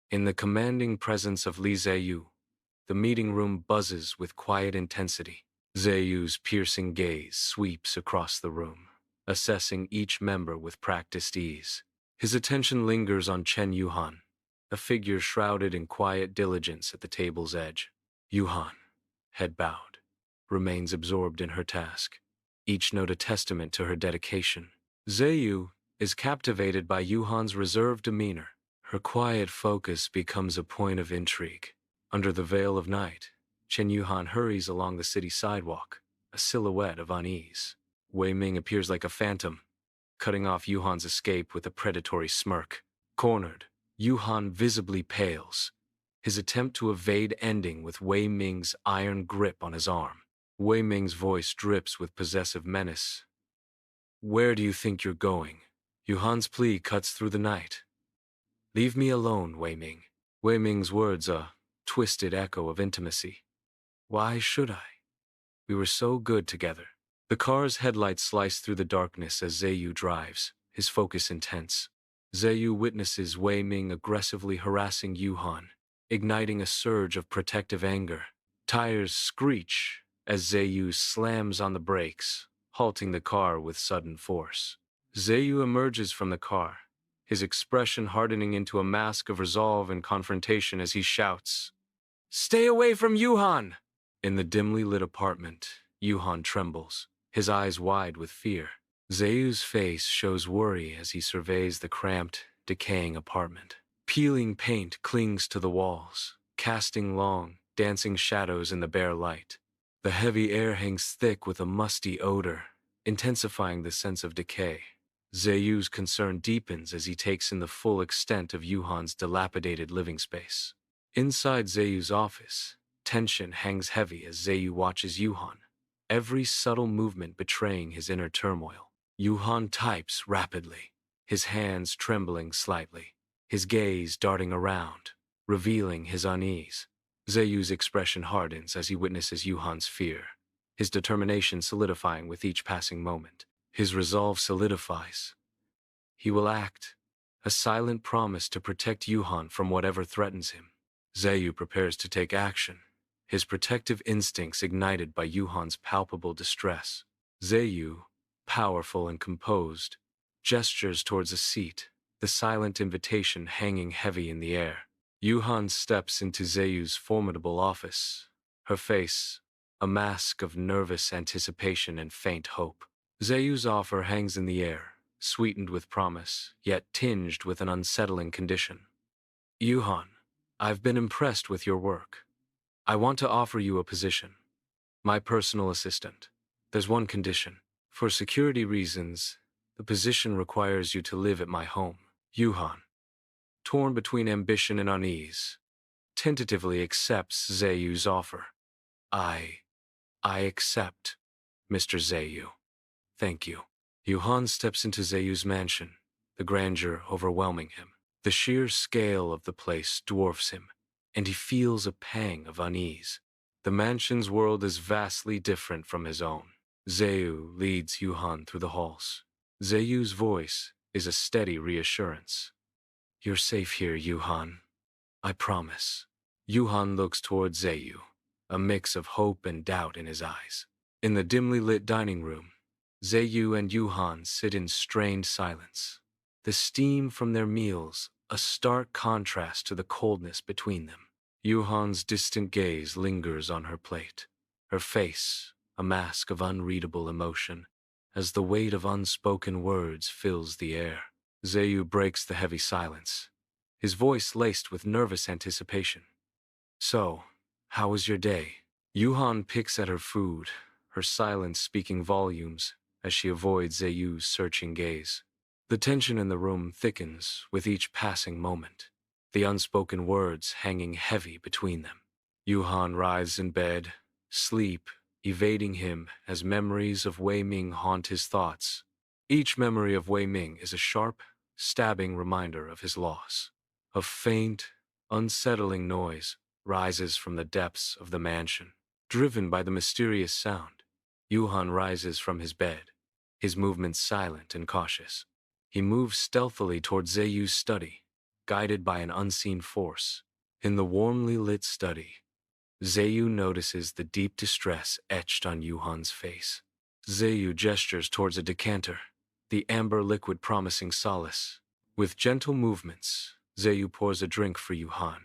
In the commanding presence of Li Zeyu, the meeting room buzzes with quiet intensity. Zeyu's piercing gaze sweeps across the room, assessing each member with practiced ease. His attention lingers on Chen Yuhan, a figure shrouded in quiet diligence at the table's edge. Yuhan, head bowed, remains absorbed in her task, each note a testament to her dedication. Zeyu is captivated by Yuhan's reserved demeanor. Her quiet focus becomes a point of intrigue. Under the veil of night, Chen Yuhan hurries along the city sidewalk, a silhouette of unease. Wei Ming appears like a phantom, cutting off Yuhan's escape with a predatory smirk. Cornered, Yuhan visibly pales, his attempt to evade ending with Wei Ming's iron grip on his arm. Wei Ming's voice drips with possessive menace. "Where do you think you're going?" Yuhan's plea cuts through the night. "Leave me alone, Wei Ming." Wei Ming's words a twisted echo of intimacy. "Why should I? We were so good together." The car's headlights slice through the darkness as Zeyu drives, his focus intense. Zeyu witnesses Wei Ming aggressively harassing Yuhan, igniting a surge of protective anger. Tires screech as Zeyu slams on the brakes, halting the car with sudden force. Zeyu emerges from the car, his expression hardening into a mask of resolve and confrontation as he shouts, "Stay away from Yuhan!" In the dimly lit apartment, Yuhan trembles, his eyes wide with fear. Zeyu's face shows worry as he surveys the cramped, decaying apartment. Peeling paint clings to the walls, casting long, dancing shadows in the bare light. The heavy air hangs thick with a musty odor, intensifying the sense of decay. Zeyu's concern deepens as he takes in the full extent of Yuhan's dilapidated living space. Inside Zeyu's office, tension hangs heavy as Zeyu watches Yuhan, every subtle movement betraying his inner turmoil. Yuhan types rapidly, his hands trembling slightly, his gaze darting around, revealing his unease. Zeyu's expression hardens as he witnesses Yuhan's fear, his determination solidifying with each passing moment. His resolve solidifies. He will act, a silent promise to protect Yuhan from whatever threatens him. Zeyu prepares to take action, his protective instincts ignited by Yuhan's palpable distress. Zeyu, powerful and composed, gestures towards a seat, the silent invitation hanging heavy in the air. Yuhan steps into Zeyu's formidable office, her face a mask of nervous anticipation and faint hope. Zeyu's offer hangs in the air, sweetened with promise, yet tinged with an unsettling condition. "Yuhan, I've been impressed with your work. I want to offer you a position. My personal assistant. There's one condition. For security reasons, the position requires you to live at my home." Yuhan, torn between ambition and unease, tentatively accepts Zeyu's offer. I accept, Mr. Zeyu. Thank you." Yuhan steps into Zeyu's mansion, the grandeur overwhelming him. The sheer scale of the place dwarfs him, and he feels a pang of unease. The mansion's world is vastly different from his own. Zeyu leads Yuhan through the halls. Zeyu's voice is a steady reassurance. "You're safe here, Yuhan. I promise." Yuhan looks towards Zeyu, a mix of hope and doubt in his eyes. In the dimly lit dining room, Zeyu and Yuhan sit in strained silence, the steam from their meals a stark contrast to the coldness between them. Yuhan's distant gaze lingers on her plate, her face a mask of unreadable emotion, as the weight of unspoken words fills the air. Zeyu breaks the heavy silence, his voice laced with nervous anticipation. "So, how was your day?" Yuhan picks at her food, her silence speaking volumes as she avoids Zeyu's searching gaze. The tension in the room thickens with each passing moment, the unspoken words hanging heavy between them. Yuhan writhes in bed, sleep evading him as memories of Wei Ming haunt his thoughts. Each memory of Wei Ming is a sharp, stabbing reminder of his loss. A faint, unsettling noise rises from the depths of the mansion, driven by the mysterious sound. Yuhan rises from his bed, his movements silent and cautious. He moves stealthily towards Zeyu's study, guided by an unseen force. In the warmly lit study, Zeyu notices the deep distress etched on Yuhan's face. Zeyu gestures towards a decanter, the amber liquid promising solace. With gentle movements, Zeyu pours a drink for Yuhan,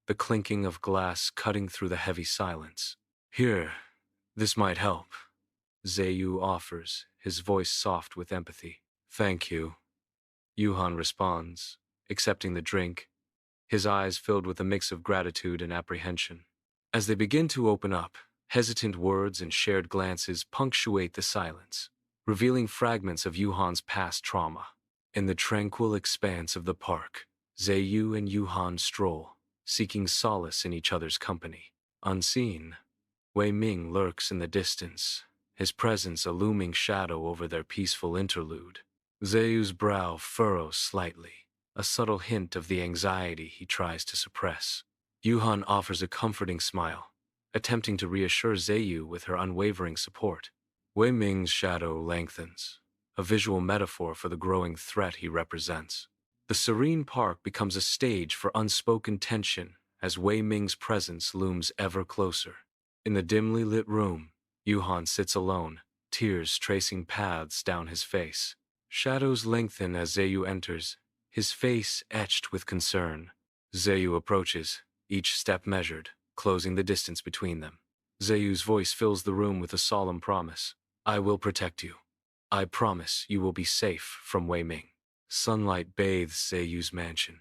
the clinking of glass cutting through the heavy silence. Here, this might help, Zeyu offers, his voice soft with empathy. Thank you, Yuhan responds, accepting the drink, his eyes filled with a mix of gratitude and apprehension. As they begin to open up, hesitant words and shared glances punctuate the silence, revealing fragments of Yuhan's past trauma. In the tranquil expanse of the park, Zeyu and Yuhan stroll, seeking solace in each other's company. Unseen, Wei Ming lurks in the distance, his presence a looming shadow over their peaceful interlude. Zeyu's brow furrows slightly, a subtle hint of the anxiety he tries to suppress. Yuhan offers a comforting smile, attempting to reassure Zeyu with her unwavering support. Wei Ming's shadow lengthens, a visual metaphor for the growing threat he represents. The serene park becomes a stage for unspoken tension as Wei Ming's presence looms ever closer. In the dimly lit room, Yuhan sits alone, tears tracing paths down his face. Shadows lengthen as Zeyu enters, his face etched with concern. Zeyu approaches, each step measured, closing the distance between them. Zeyu's voice fills the room with a solemn promise. I will protect you. I promise you will be safe from Wei Ming. Sunlight bathes Zeyu's mansion,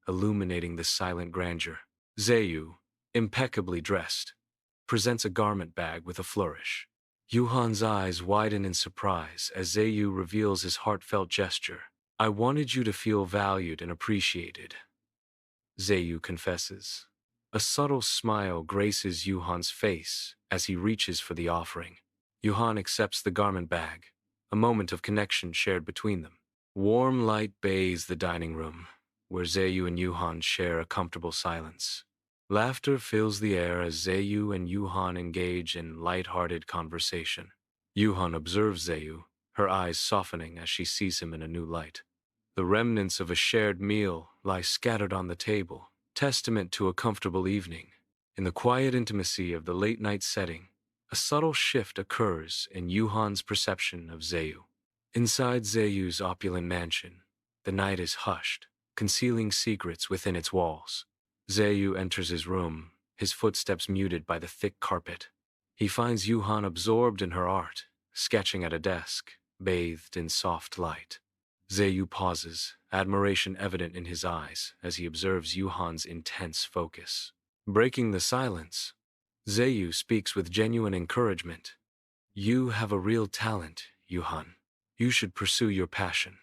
illuminating the silent grandeur. Zeyu, impeccably dressed, presents a garment bag with a flourish. Yuhan's eyes widen in surprise as Zeyu reveals his heartfelt gesture. I wanted you to feel valued and appreciated, Zeyu confesses. A subtle smile graces Yuhan's face as he reaches for the offering. Yuhan accepts the garment bag, a moment of connection shared between them. Warm light bathes the dining room, where Zeyu and Yuhan share a comfortable silence. Laughter fills the air as Zeyu and Yuhan engage in light-hearted conversation. Yuhan observes Zeyu, her eyes softening as she sees him in a new light. The remnants of a shared meal lie scattered on the table, testament to a comfortable evening. In the quiet intimacy of the late-night setting, a subtle shift occurs in Yuhan's perception of Zeyu. Inside Zeyu's opulent mansion, the night is hushed, concealing secrets within its walls. Zeyu enters his room, his footsteps muted by the thick carpet. He finds Yuhan absorbed in her art, sketching at a desk, bathed in soft light. Zeyu pauses, admiration evident in his eyes as he observes Yuhan's intense focus. Breaking the silence, Zeyu speaks with genuine encouragement. You have a real talent, Yuhan. You should pursue your passion.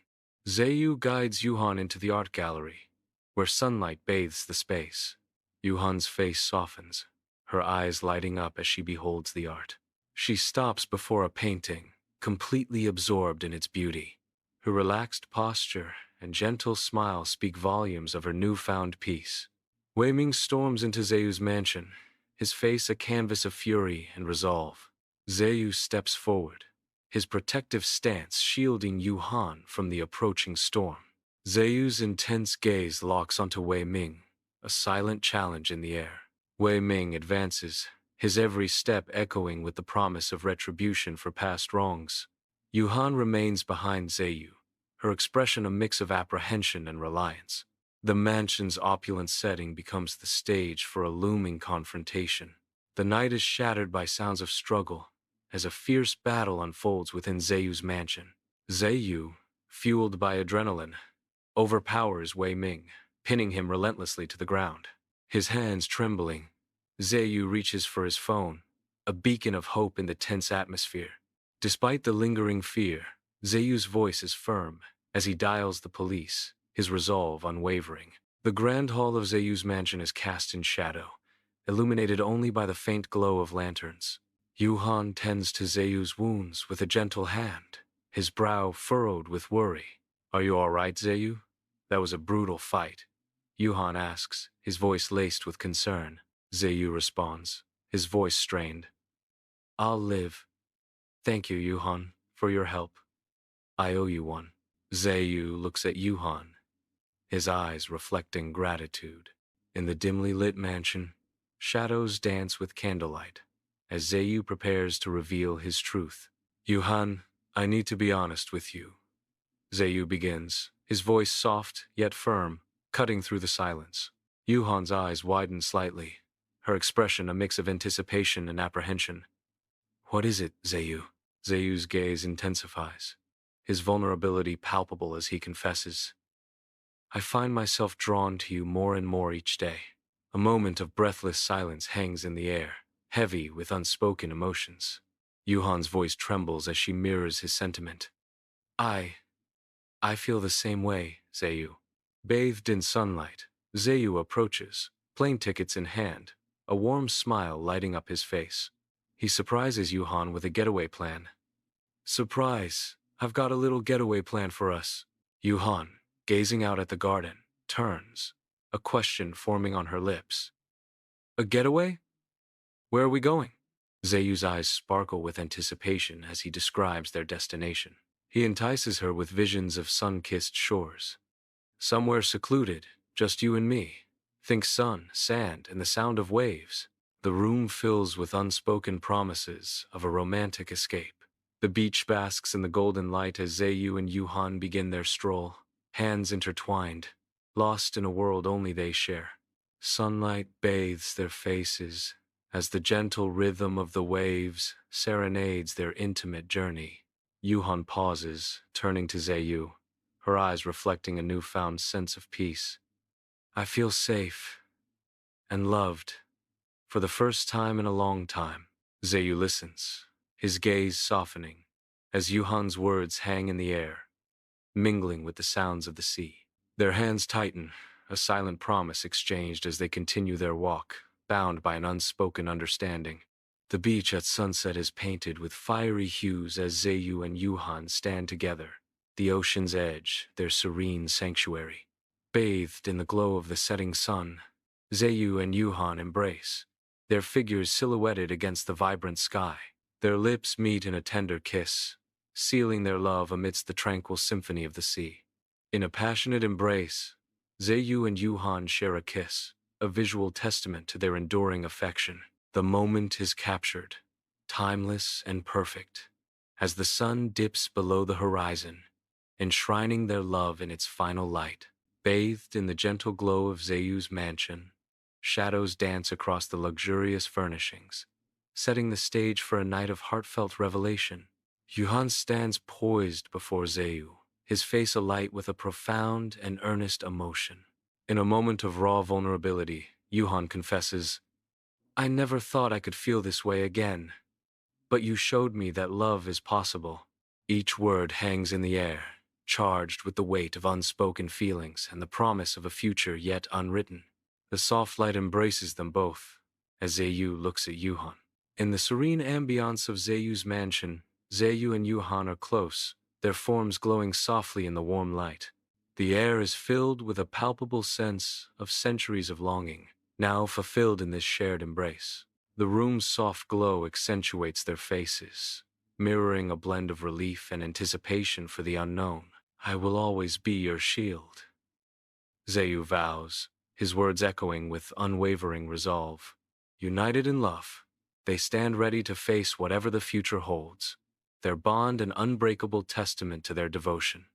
Zeyu guides Yuhan into the art gallery, where sunlight bathes the space. Yuhan's face softens, her eyes lighting up as she beholds the art. She stops before a painting, completely absorbed in its beauty. Her relaxed posture and gentle smile speak volumes of her newfound peace. Wei Ming storms into Zeyu's mansion, his face a canvas of fury and resolve. Zeyu steps forward, his protective stance shielding Yuhan from the approaching storm. Zeyu's intense gaze locks onto Wei Ming, a silent challenge in the air. Wei Ming advances, his every step echoing with the promise of retribution for past wrongs. Yuhan remains behind Zeyu, her expression a mix of apprehension and reliance. The mansion's opulent setting becomes the stage for a looming confrontation. The night is shattered by sounds of struggle, as a fierce battle unfolds within Zeyu's mansion. Zeyu, fueled by adrenaline, overpowers Wei Ming, pinning him relentlessly to the ground. His hands trembling, Zeyu reaches for his phone, a beacon of hope in the tense atmosphere. Despite the lingering fear, Zeyu's voice is firm as he dials the police, his resolve unwavering. The grand hall of Zeyu's mansion is cast in shadow, illuminated only by the faint glow of lanterns. Yuhan tends to Zeyu's wounds with a gentle hand, his brow furrowed with worry. Are you all right, Zeyu? That was a brutal fight. Yuhan asks, his voice laced with concern. Zeyu responds, his voice strained. I'll live. Thank you, Yuhan, for your help. I owe you one. Zeyu looks at Yuhan, his eyes reflecting gratitude. In the dimly lit mansion, shadows dance with candlelight, as Zeyu prepares to reveal his truth. Yuhan, I need to be honest with you. Zeyu begins, his voice soft yet firm, cutting through the silence. Yuhan's eyes widen slightly, her expression a mix of anticipation and apprehension. What is it, Zeyu? Zeyu's gaze intensifies, his vulnerability palpable as he confesses. I find myself drawn to you more and more each day. A moment of breathless silence hangs in the air, heavy with unspoken emotions. Yuhan's voice trembles as she mirrors his sentiment. I feel the same way, Zeyu. Bathed in sunlight, Zeyu approaches, plane tickets in hand, a warm smile lighting up his face. He surprises Yuhan with a getaway plan. Surprise! I've got a little getaway plan for us. Yuhan, gazing out at the garden, turns, a question forming on her lips. A getaway? Where are we going? Zeyu's eyes sparkle with anticipation as he describes their destination. He entices her with visions of sun-kissed shores. Somewhere secluded, just you and me. Think sun, sand, and the sound of waves. The room fills with unspoken promises of a romantic escape. The beach basks in the golden light as Zeyu and Yuhan begin their stroll, hands intertwined, lost in a world only they share. Sunlight bathes their faces as the gentle rhythm of the waves serenades their intimate journey. Yuhan pauses, turning to Zeyu, her eyes reflecting a newfound sense of peace. I feel safe and loved for the first time in a long time. Zeyu listens, his gaze softening, as Yuhan's words hang in the air, mingling with the sounds of the sea. Their hands tighten, a silent promise exchanged as they continue their walk, bound by an unspoken understanding. The beach at sunset is painted with fiery hues as Zeyu and Yuhan stand together, the ocean's edge, their serene sanctuary. Bathed in the glow of the setting sun, Zeyu and Yuhan embrace, their figures silhouetted against the vibrant sky. Their lips meet in a tender kiss, sealing their love amidst the tranquil symphony of the sea. In a passionate embrace, Zeyu and Yuhan share a kiss, a visual testament to their enduring affection. The moment is captured, timeless and perfect, as the sun dips below the horizon, enshrining their love in its final light. Bathed in the gentle glow of Zeyu's mansion, shadows dance across the luxurious furnishings, setting the stage for a night of heartfelt revelation. Yuhan stands poised before Zeyu, his face alight with a profound and earnest emotion. In a moment of raw vulnerability, Yuhan confesses, I never thought I could feel this way again, but you showed me that love is possible. Each word hangs in the air, charged with the weight of unspoken feelings and the promise of a future yet unwritten. The soft light embraces them both, as Zeyu looks at Yuhan. In the serene ambiance of Zeyu's mansion, Zeyu and Yuhan are close, their forms glowing softly in the warm light. The air is filled with a palpable sense of centuries of longing, now fulfilled in this shared embrace. The room's soft glow accentuates their faces, mirroring a blend of relief and anticipation for the unknown. I will always be your shield, Zeyu vows, his words echoing with unwavering resolve. United in love, they stand ready to face whatever the future holds, their bond an unbreakable testament to their devotion.